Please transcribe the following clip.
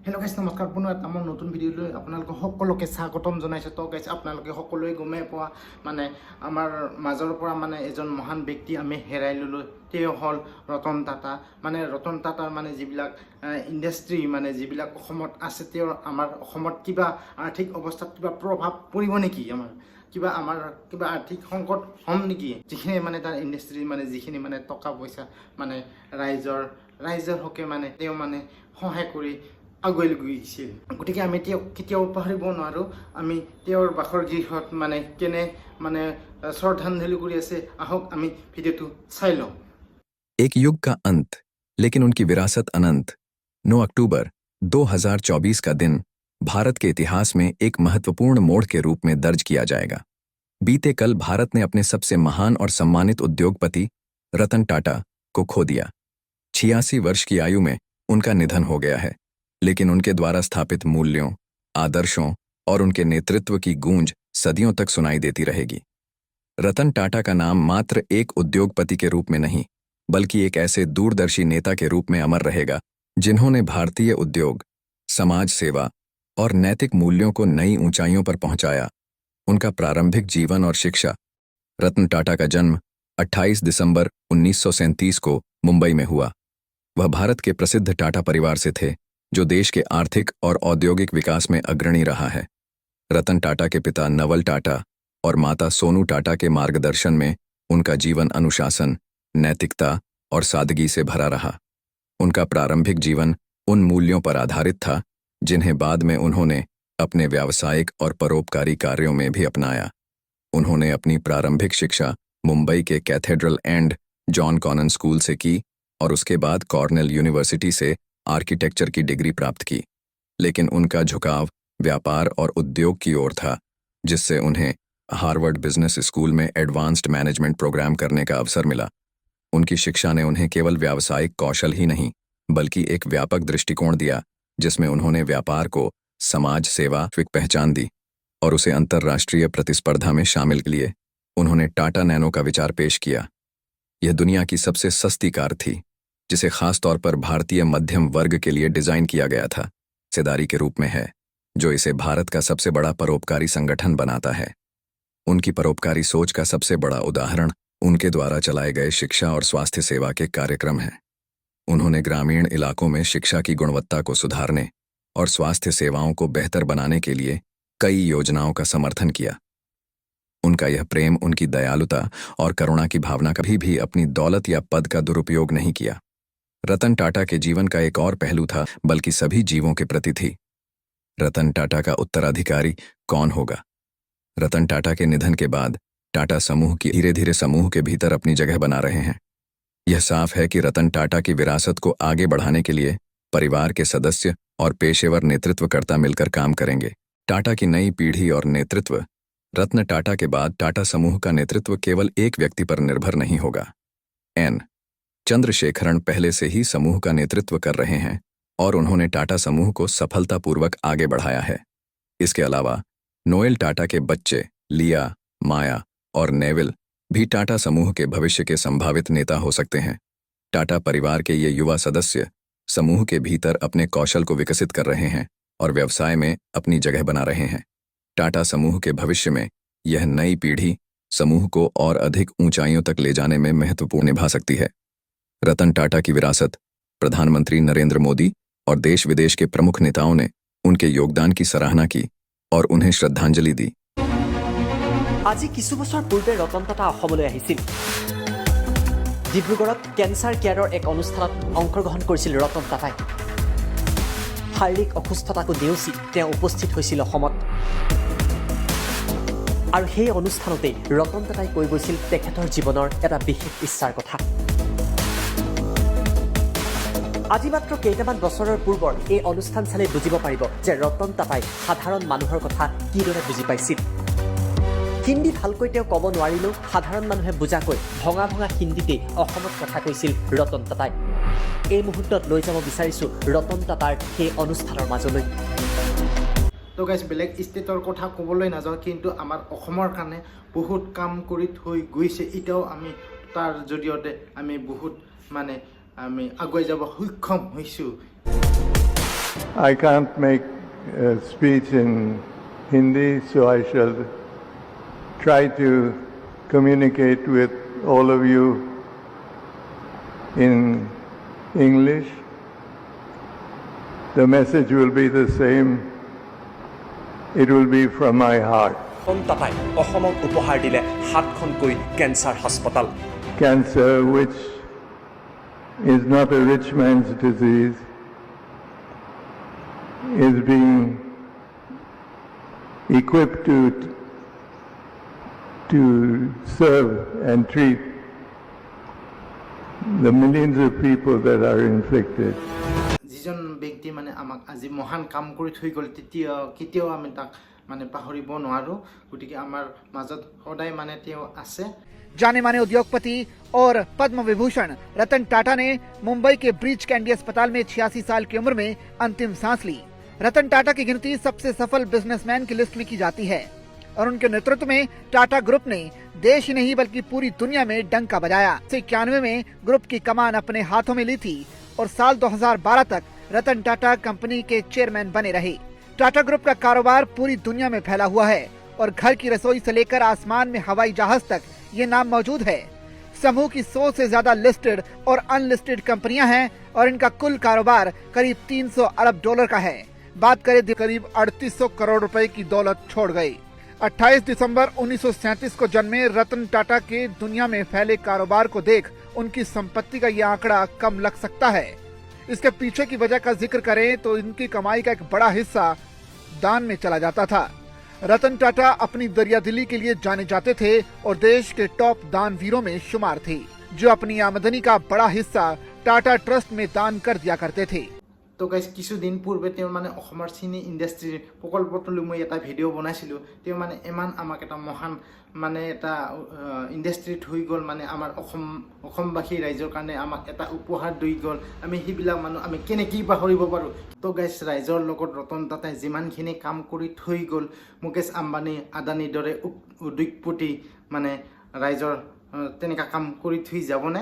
Hello' গাইছ নমস্কাৰ পুনৰ এটা মোৰ নতুন ভিডিঅ'লৈ আপোনালোকক সকলোকে স্বাগতম জনাইছোঁ। তো গাইছ আপোনালোকে সকলোৱে গমেই পোৱা মানে আমাৰ মাজৰ পৰা মানে এজন মহান ব্যক্তি আমি হেৰাই ল'লোঁ। তেওঁ হ'ল ৰতন টাটা। মানে ৰতন টাটাৰ মানে যিবিলাক ইণ্ডাষ্ট্ৰী মানে যিবিলাক অসমত আছে, তেওঁৰ আমাৰ অসমত কিবা আৰ্থিক অৱস্থাত কিবা প্ৰভাৱ পৰিব নেকি, আমাৰ কিবা আৰ্থিক সংকট হ'ম নেকি? যিখিনি মানে তাৰ ইণ্ডাষ্ট্ৰী মানে যিখিনি মানে টকা পইচা মানে ৰাইজৰ হকে মানে তেওঁ মানে সহায় কৰি আগুৱাই লৈ গৈছিল। গতিকে আমি তেওঁক কেতিয়াও পাহৰিব নোৱাৰোঁ। আমি তেওঁৰ বাসৰ গৃহত মানে কেনে মানে শ্ৰদ্ধাঞ্জলি কৰি আছে, আহক আমি ভিডিঅ'টো চাই লওঁ। एक युग का अंत, लेकिन उनकी विरासत अनंत। 9 अक्टूबर 2024 का दिन भारत के इतिहास में एक महत्वपूर्ण मोड़ के रूप में दर्ज किया जाएगा। बीते कल भारत ने अपने सबसे महान और सम्मानित उद्योगपति रतन टाटा को खो दिया। 86 वर्ष की आयु में उनका निधन हो गया है, लेकिन उनके द्वारा स्थापित मूल्यों, आदर्शों और उनके नेतृत्व की गूंज सदियों तक सुनाई देती रहेगी। रतन टाटा का नाम मात्र एक उद्योगपति के रूप में नहीं, बल्कि एक ऐसे दूरदर्शी नेता के रूप में अमर रहेगा जिन्होंने भारतीय उद्योग, समाज सेवा और नैतिक मूल्यों को नई ऊंचाइयों पर पहुंचाया। उनका प्रारंभिक जीवन और शिक्षा। रतन टाटा का जन्म 28 दिसंबर 1937 को मुंबई में हुआ। वह भारत के प्रसिद्ध टाटा परिवार से थे, जो देश के आर्थिक और औद्योगिक विकास में अग्रणी रहा है। रतन टाटा के पिता नवल टाटा और माता सोनू टाटा के मार्गदर्शन में उनका जीवन अनुशासन, नैतिकता और सादगी से भरा रहा। उनका प्रारंभिक जीवन उन मूल्यों पर आधारित था जिन्हें बाद में उन्होंने अपने व्यावसायिक और परोपकारी कार्यों में भी अपनाया। उन्होंने अपनी प्रारंभिक शिक्षा मुंबई के Cathedral and John Connon school से की और उसके बाद कॉर्नेल यूनिवर्सिटी से आर्किटेक्चर की डिग्री प्राप्त की। लेकिन उनका झुकाव व्यापार और उद्योग की ओर था, जिससे उन्हें हार्वर्ड बिजनेस स्कूल में एडवांस्ड मैनेजमेंट प्रोग्राम करने का अवसर मिला। उनकी शिक्षा ने उन्हें केवल व्यावसायिक कौशल ही नहीं, बल्कि एक व्यापक दृष्टिकोण दिया, जिसमें उन्होंने व्यापार को समाज सेवा पहचान दी और उसे अंतर्राष्ट्रीय प्रतिस्पर्धा में शामिल लिए। उन्होंने टाटा नैनो का विचार पेश किया। यह दुनिया की सबसे सस्ती कार थी, जिसे खास तौर पर भारतीय मध्यम वर्ग के लिए डिजाइन किया गया था, हिस्सेदारी के रूप में है, जो इसे भारत का सबसे बड़ा परोपकारी संगठन बनाता है। उनकी परोपकारी सोच का सबसे बड़ा उदाहरण उनके द्वारा चलाए गए शिक्षा और स्वास्थ्य सेवा के कार्यक्रम हैं। उन्होंने ग्रामीण इलाकों में शिक्षा की गुणवत्ता को सुधारने और स्वास्थ्य सेवाओं को बेहतर बनाने के लिए कई योजनाओं का समर्थन किया। उनका यह प्रेम, उनकी दयालुता और करुणा की भावना कभी भी अपनी दौलत या पद का दुरुपयोग नहीं किया। रतन टाटा के जीवन का एक और पहलू था, बल्कि सभी जीवों के प्रति थी। रतन टाटा का उत्तराधिकारी कौन होगा? रतन टाटा के निधन के बाद टाटा समूह की धीरे धीरे समूह के भीतर अपनी जगह बना रहे हैं। यह साफ है कि रतन टाटा की विरासत को आगे बढ़ाने के लिए परिवार के सदस्य और पेशेवर नेतृत्वकर्ता मिलकर काम करेंगे। टाटा की नई पीढ़ी और नेतृत्व। रत्न टाटा के बाद टाटा समूह का नेतृत्व केवल एक व्यक्ति पर निर्भर नहीं होगा। एन चंद्रशेखरन पहले से ही समूह का नेतृत्व कर रहे हैं और उन्होंने टाटा समूह को सफलतापूर्वक आगे बढ़ाया है। इसके अलावा नोएल टाटा के बच्चे लिया, माया और नेविल भी टाटा समूह के भविष्य के संभावित नेता हो सकते हैं। टाटा परिवार के ये युवा सदस्य समूह के भीतर अपने कौशल को विकसित कर रहे हैं और व्यवसाय में अपनी जगह बना रहे हैं। टाटा समूह के भविष्य में यह नई पीढ़ी समूह को और अधिक ऊंचाइयों तक ले जाने में महत्वपूर्ण निभा सकती है। रतन टाटा की विरासत। प्रधानमंत्री नरेंद्र मोदी और देश विदेश के प्रमुख नेताओं ने उनके योगदान की सराहना की और उन्हें श्रद्धांजलि दी। আজি কিছু বছৰ পূৰ্বে ৰতন টাটা অসমলৈ আহিছিল। ডিব্ৰুগড়ত কেঞ্চাৰ কেয়াৰৰ এক অনুষ্ঠানত অংশগ্ৰহণ কৰিছিল ৰতন টাটাই। শাৰীৰিক অসুস্থতাকো নেওচি তেওঁ উপস্থিত হৈছিল অসমত। আৰু সেই অনুষ্ঠানতেই ৰতন টাটাই কৈ গৈছিল তেখেতৰ জীৱনৰ এটা বিশেষ ইচ্ছাৰ কথা। আজি মাত্ৰ কেইটামান বছৰৰ পূৰ্বৰ এই অনুষ্ঠান চালে বুজিব পাৰিব যে ৰতন টাটাই সাধাৰণ মানুহৰ কথা কিদৰে বুজি পাইছিল। হিন্দী ভালকৈ তেওঁ ক'ব নোৱাৰিলেও সাধাৰণ মানুহে বুজাকৈ ভঙা ভঙা হিন্দীতেই অসমত কথা কৈছিল ৰতন টাটাই। এই মুহূৰ্তত লৈ যাব বিচাৰিছোঁ ৰতন টাটাৰ সেই অনুষ্ঠানৰ মাজলৈ। তো গাইছ, বেলেগ ষ্টেটৰ কথা ক'বলৈ নাযাওঁ, কিন্তু আমাৰ অসমৰ কাৰণে বহুত কাম কৰি থৈ গৈছে। এতিয়াও আমি তাৰ জৰিয়তে আমি বহুত আমি আগুৱাই যাব সক্ষম হৈছোঁ। I can't make a speech in Hindi, so I shall try to communicate with all of you in English. The message will be the same. It will be from my heart. ৰতন টাটাই অসমক উপহাৰ দিলে 7খনকৈ cancer হাস্পতাল। Cancer, which is not a rich man's disease, is being equipped to serve and treat the millions of people that are inflicted. যিজন ব্যক্তি মানে আমাক আজি মহান কাম কৰি থৈ গ'ল তেতিয়া কেতিয়াও আমি তাক মানে পাহৰিব নোৱাৰোঁ গতিকে আমাৰ মাজত সদায় মানে তেওঁ আছে। जाने माने उद्योगपति और पद्म विभूषण रतन टाटा ने मुंबई के ब्रीच कैंडी अस्पताल में 86 साल की उम्र में अंतिम सांस ली। रतन टाटा की गिनती सबसे सफल बिजनेसमैन की लिस्ट में की जाती है और उनके नेतृत्व में टाटा ग्रुप ने देश ही नहीं बल्कि पूरी दुनिया में डंका बजाया। 91 में ग्रुप की कमान अपने हाथों में ली थी और साल 2012 तक रतन टाटा कंपनी के चेयरमैन बने रहे। टाटा ग्रुप का कारोबार पूरी दुनिया में फैला हुआ है और घर की रसोई से लेकर आसमान में हवाई जहाज तक ये नाम मौजूद है। समूह की 100 से ज्यादा लिस्टेड और अनलिस्टेड कंपनियां हैं और इनका कुल कारोबार करीब 300 अरब डॉलर का है। बात करें करीब 3800 करोड़ रुपए की दौलत छोड़ गए। 28 दिसंबर 1937 को जन्मे रतन टाटा के दुनिया में फैले कारोबार को देख उनकी संपत्ति का यह आंकड़ा कम लग सकता है। इसके पीछे की वजह का जिक्र करें तो इनकी कमाई का एक बड़ा हिस्सा दान में चला जाता था। रतन टाटा अपनी दरियादिली के लिए जाने जाते थे और देश के टॉप दानवीरों में शुमार थे, जो अपनी आमदनी का बड़ा हिस्सा टाटा ट्रस्ट में दान कर दिया करते थे। তো গাইজ কিছুদিন পূৰ্বে তেওঁ মানে অসমৰ চিনি ইণ্ডাষ্ট্ৰীৰ প্ৰকল্পটোলৈ মই এটা ভিডিঅ' বনাইছিলোঁ। তেওঁ মানে ইমান আমাক এটা মহান মানে এটা ইণ্ডাষ্ট্ৰীত হৈ গ'ল মানে আমাৰ অসমবাসী ৰাইজৰ কাৰণে আমাক এটা উপহাৰ দি গ'ল। আমি সেইবিলাক মানুহ আমি কেনেকৈ পাহৰিব পাৰোঁ। তো গাইজ ৰাইজৰ লগত ৰতন টাটাই যিমানখিনি কাম কৰি থৈ গ'ল মুকেশ আম্বানী আদানীৰ দৰে উদ্যোগপতি মানে ৰাইজৰ তেনেকুৱা কাম কৰি থৈ যাবনে?